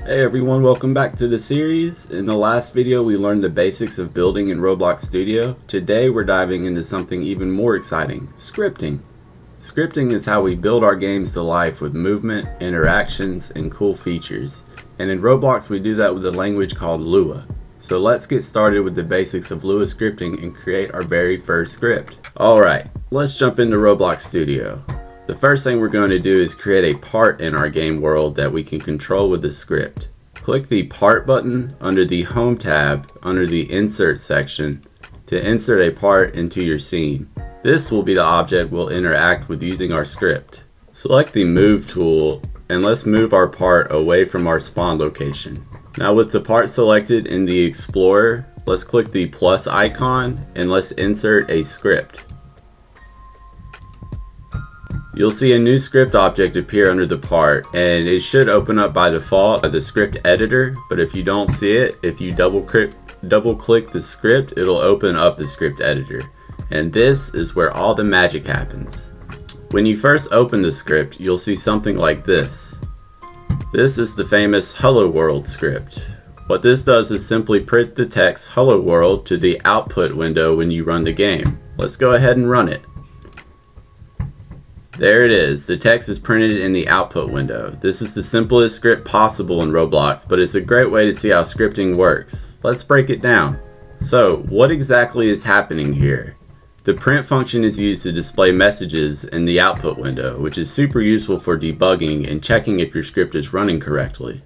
Hey everyone, welcome back to the series. In the last video we learned the basics of building in Roblox Studio. Today we're diving into something even more exciting, scripting. Scripting is how we build our games to life with movement, interactions, and cool features. And in Roblox we do that with a language called Lua. So let's get started with the basics of Lua scripting and create our very first script. Alright, let's jump into Roblox Studio. The first thing we're going to do is create a part in our game world that we can control with the script. Click the Part button under the Home tab under the Insert section to insert a part into your scene. This will be the object we'll interact with using our script. Select the Move tool and let's move our part away from our spawn location. Now with the part selected in the Explorer, let's click the plus icon and let's insert a script. You'll see a new script object appear under the part, and it should open up by default by the script editor, but if you don't see it, if you double click the script, it'll open up the script editor. And this is where all the magic happens. When you first open the script, you'll see something like this. This is the famous Hello World script. What this does is simply print the text Hello World to the output window when you run the game. Let's go ahead and run it. There it is, the text is printed in the output window. This is the simplest script possible in Roblox, but it's a great way to see how scripting works. Let's break it down. So, what exactly is happening here? The print function is used to display messages in the output window, which is super useful for debugging and checking if your script is running correctly.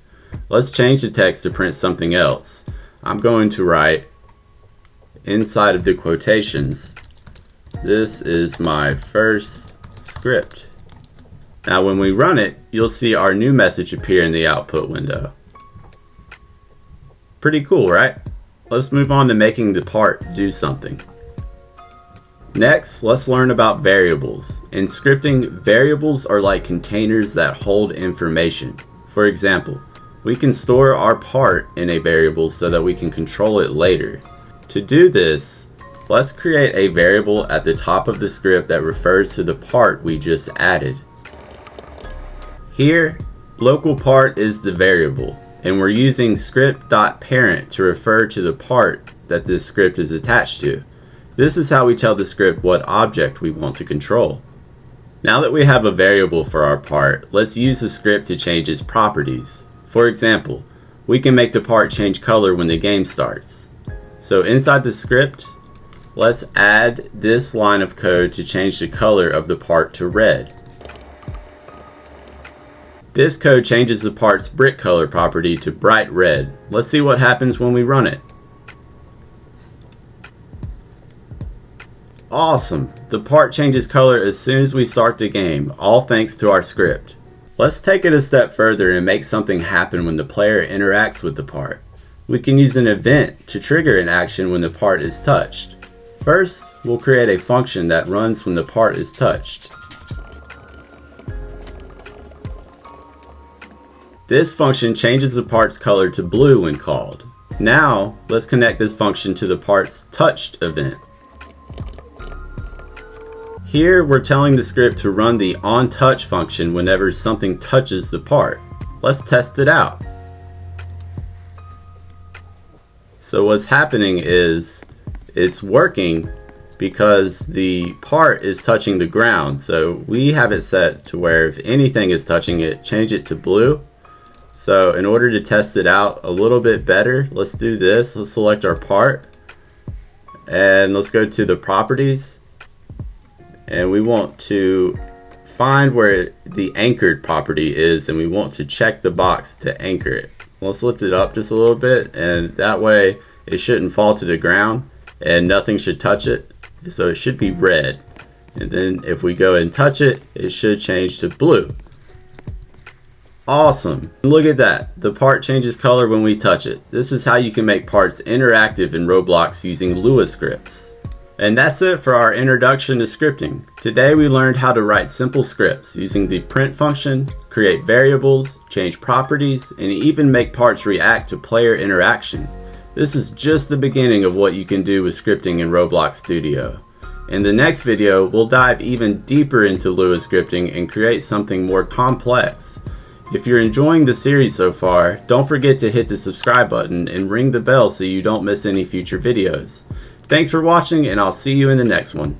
Let's change the text to print something else. I'm going to write, inside of the quotations, this is my first script. Now when we run it, you'll see our new message appear in the output window. Pretty cool, right? Let's move on to making the part do something. Next, let's learn about variables. In scripting, variables are like containers that hold information. For example, we can store our part in a variable so that we can control it later. To do this, let's create a variable at the top of the script that refers to the part we just added. Here, local part is the variable, and we're using script.parent to refer to the part that this script is attached to. This is how we tell the script what object we want to control. Now that we have a variable for our part, let's use the script to change its properties. For example, we can make the part change color when the game starts. So inside the script, let's add this line of code to change the color of the part to red. This code changes the part's brick color property to bright red. Let's see what happens when we run it. Awesome! The part changes color as soon as we start the game, all thanks to our script. Let's take it a step further and make something happen when the player interacts with the part. We can use an event to trigger an action when the part is touched. First, we'll create a function that runs when the part is touched. This function changes the part's color to blue when called. Now, let's connect this function to the part's touched event. Here, we're telling the script to run the onTouch function whenever something touches the part. Let's test it out. So what's happening is, it's working because the part is touching the ground. So we have it set to where if anything is touching it, change it to blue. So in order to test it out a little bit better, let's do this. Let's select our part and let's go to the properties. And we want to find where the anchored property is and we want to check the box to anchor it. Let's lift it up just a little bit and that way it shouldn't fall to the ground. And nothing should touch it, so it should be red. And then if we go and touch it, it should change to blue. Awesome! Look at that, the part changes color when we touch it. This is how you can make parts interactive in Roblox using Lua scripts. And that's it for our introduction to scripting. Today we learned how to write simple scripts using the print function, create variables, change properties, and even make parts react to player interaction. This is just the beginning of what you can do with scripting in Roblox Studio. In the next video, we'll dive even deeper into Lua scripting and create something more complex. If you're enjoying the series so far, don't forget to hit the subscribe button and ring the bell so you don't miss any future videos. Thanks for watching, and I'll see you in the next one.